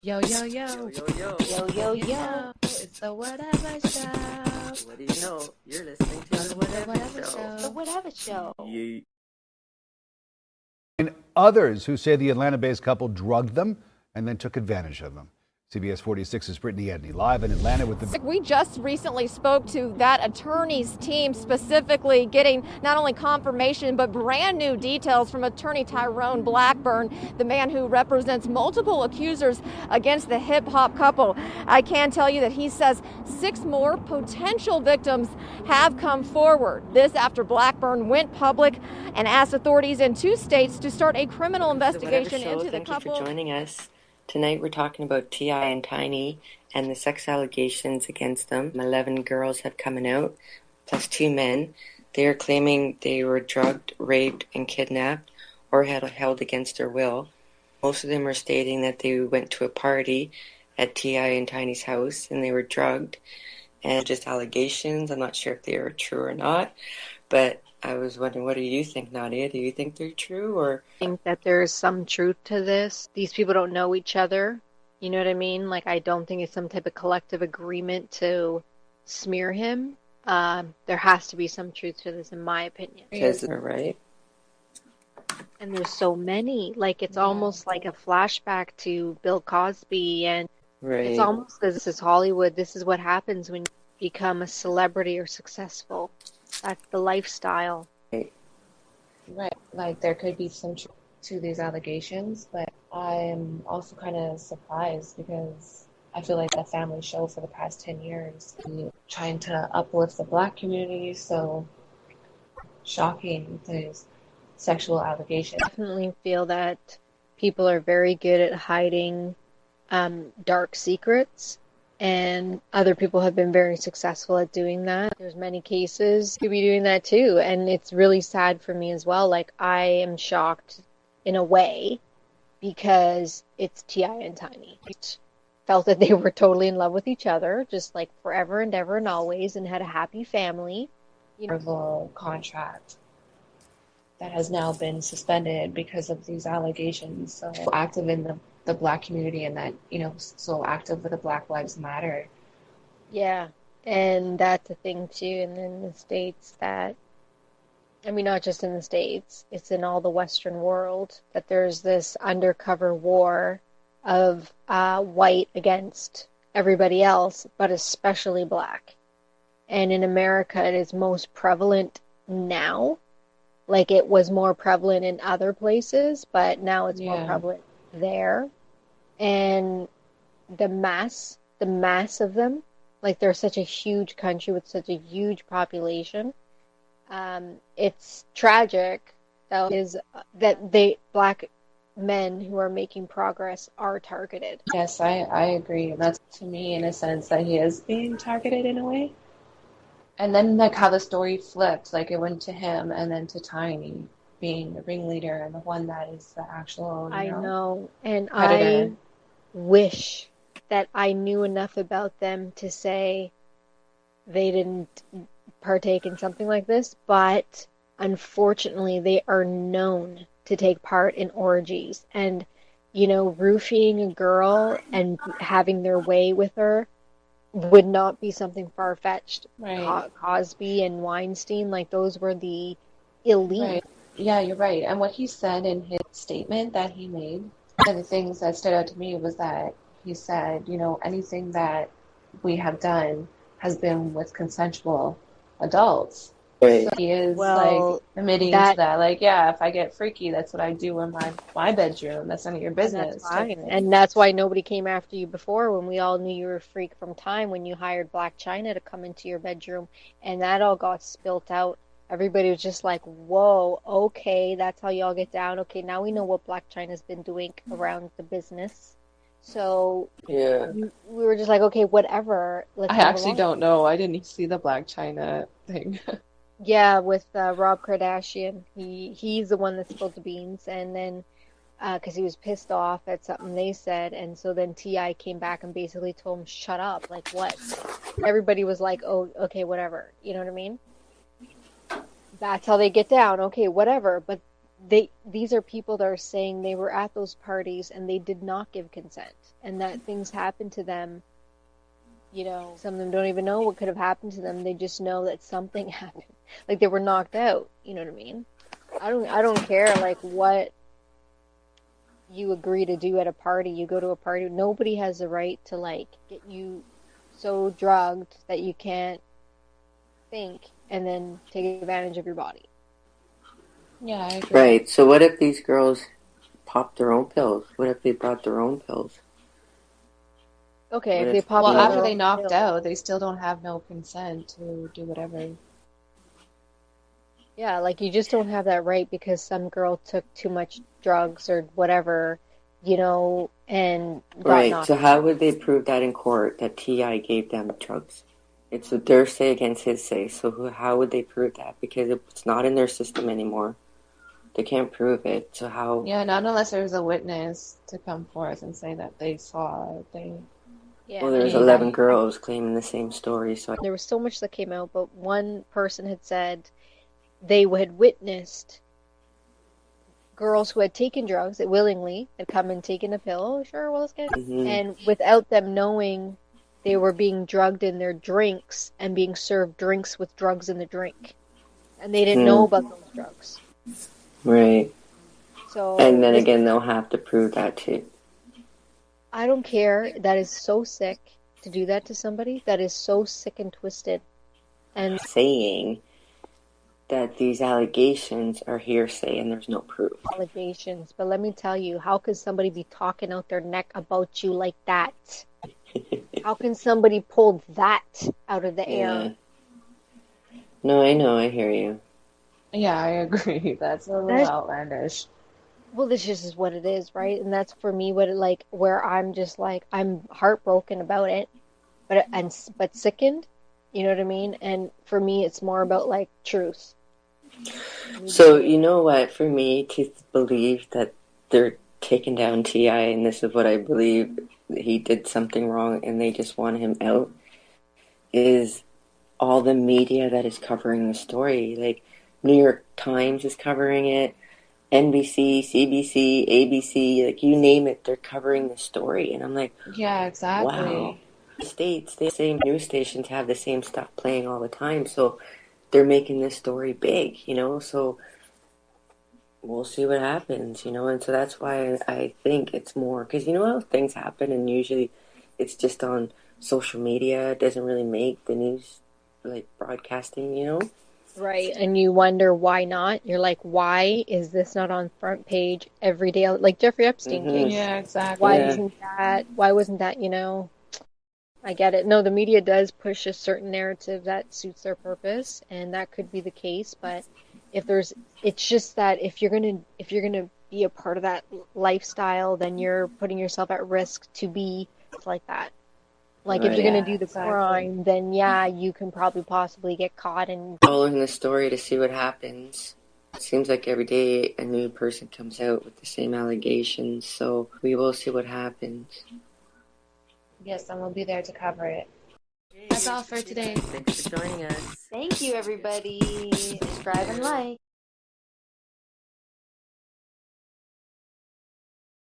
Yo, yo, yo. Yo, yo, yo. Yo, yo, You yo. know, it's the Whateva Show. What do you know? You're listening to the Whateva Show. The Whateva Show. Yeah. And others who say the Atlanta-based couple drugged them and then took advantage of them. CBS 46's TIandTiny live in Atlanta with the... We just recently spoke to that attorney's team, specifically getting not only confirmation but brand new details from attorney Tyrone Blackburn, the man who represents multiple accusers against the hip hop couple. I can tell you that he says 6 more potential victims have come forward. This after Blackburn went public and asked authorities in 2 states to start a criminal investigation into the Thank couple. you for joining us. Tonight we're talking about TIandTiny and the sex allegations against them. 11 girls have come out, plus 2 men. They are claiming they were drugged, raped, and kidnapped, or held against their will. Most of them are stating that they went to a party at TIandTiny's house and they were drugged. And just allegations. I'm not sure if they are true or not, but I was wondering, what do you think, Nadia? Do you think they're true, or? I think that there's some truth to this. These people don't know each other. You know what I mean? Like, I don't think it's some type of collective agreement to smear him. There has to be some truth to this, in my opinion. Because they're right. And there's so many. Like, it's almost like a flashback to Bill Cosby, and Right. it's almost as this is Hollywood. This is what happens when you become a celebrity or successful. That's the lifestyle. Right, like there could be some truth to these allegations, but I'm also kind of surprised because I feel like the family show for the past 10 years, trying to uplift the Black community, so shocking these sexual allegations. I definitely feel that people are very good at hiding dark secrets, and other people have been very successful at doing that. There's many cases to be doing that too, and it's really sad for me as well. Like, I am shocked in a way because it's TIandTiny. Felt that they were totally in love with each other, just like forever and ever and always, and had a happy family. Marvel contract that has now been suspended because of these allegations. So active in the Black community, and that, so active with the Black Lives Matter. Yeah, and that's a thing too. And in the States, that, I mean, not just in the States, it's in all the Western world, that there's this undercover war of white against everybody else, but especially Black. And in America, it is most prevalent now. Like, it was more prevalent in other places, but now it's more prevalent there. And the mass of them, like, they're such a huge country with such a huge population. It's tragic, though, is that Black men who are making progress are targeted. Yes, I agree. And that's, to me, in a sense, that he is being targeted in a way. And then, like, how the story flipped, like, it went to him and then to Tiny being the ringleader and the one that is the actual, I know, and predator. I wish that I knew enough about them to say they didn't partake in something like this, but unfortunately they are known to take part in orgies, and roofing a girl and having their way with her would not be something far-fetched. Right. Cosby and Weinstein, like, those were the elite. Right. Yeah, you're right. And what he said in his statement that he made, one of the things that stood out to me was that he said, anything that we have done has been with consensual adults. Right. So he is, Well, like, admitting to that. Like, yeah, if I get freaky, that's what I do in my bedroom. That's none of your business. That's fine. And that's why nobody came after you before, when we all knew you were a freak from time, when you hired Black China to come into your bedroom, and that all got spilt out. Everybody was just like, whoa, okay, that's how y'all get down. Okay, now we know what Black China's been doing around the business. So Yeah. we were just like, okay, whatever. Let's I move actually along. don't know. I didn't see the Black China thing. Yeah, with Rob Kardashian. He's the one that spilled the beans, and then because he was pissed off at something they said, and so then T.I. came back and basically told him, shut up, like, what? Everybody was like, oh, okay, whatever. You know what I mean? That's how they get down. Okay, whatever. But these are people that are saying they were at those parties and they did not give consent, and that things happened to them. Some of them don't even know what could have happened to them. They just know that something happened. Like they were knocked out. You know what I mean? I don't care like what you agree to do at a party. You go to a party. Nobody has the right to like get you so drugged that you can't think and then take advantage of your body. Yeah, I agree. Right. So what if these girls popped their own pills? What if they brought their own pills? Okay, What if they if- pop Well, out after their they own knocked pill. out, they still don't have no consent to do whatever. Yeah, like you just don't have that right because some girl took too much drugs or whatever, and got Right. knocked So out. how would they prove that in court that T.I. gave them drugs? It's their say against his say. So how would they prove that? Because it's not in their system anymore. They can't prove it. So how? Yeah, not unless there's a witness to come forth and say that they saw a thing. Yeah, Well, I there's mean, 11 girls claiming the same story. So there was so much that came out, but one person had said they had witnessed girls who had taken drugs that willingly had come and taken a pill. Oh, sure, well, let's get it. And without them knowing, they were being drugged in their drinks and being served drinks with drugs in the drink. And they didn't know about those drugs. Right. So And then again, they'll have to prove that too. I don't care. That is so sick to do that to somebody. That is so sick and twisted. And Saying that these allegations are hearsay and there's no proof. allegations. But let me tell you, how can somebody be talking out their neck about you like that? How can somebody pull that out of the air? No, I know. I hear you. Yeah, I agree. That's a little outlandish. Well, this just is what it is, right? And that's for me what it like where I'm just like I'm heartbroken about it, but sickened. You know what I mean? And for me, it's more about like truth. So, you know what? For me to believe that they're taking down T.I., and this is what I believe, he did something wrong and they just want him out, is all the media that is covering the story. Like, New York Times is covering it, NBC, CBC, ABC, like you name it, they're covering the story. And I'm like, Yeah, exactly. wow. The States, the same news stations have the same stuff playing all the time. So they're making this story big, so we'll see what happens, and so that's why I think it's more, because you know how things happen and usually it's just on social media. It doesn't really make the news, like broadcasting. Right. And you wonder why not? You're like, why is this not on front page every day? Like Jeffrey Epstein case. Yeah, exactly. Why wasn't that, I get it. No, the media does push a certain narrative that suits their purpose, and that could be the case, but it's just that if you're gonna be a part of that lifestyle, then you're putting yourself at risk to be like that. Like if you're gonna do the crime, then yeah, you can probably possibly get caught and Following the story to see what happens. It seems like every day a new person comes out with the same allegations, so we will see what happens. Yes, and we'll be there to cover it. That's all for today. Thanks for joining us. Thank you, everybody. Subscribe and like.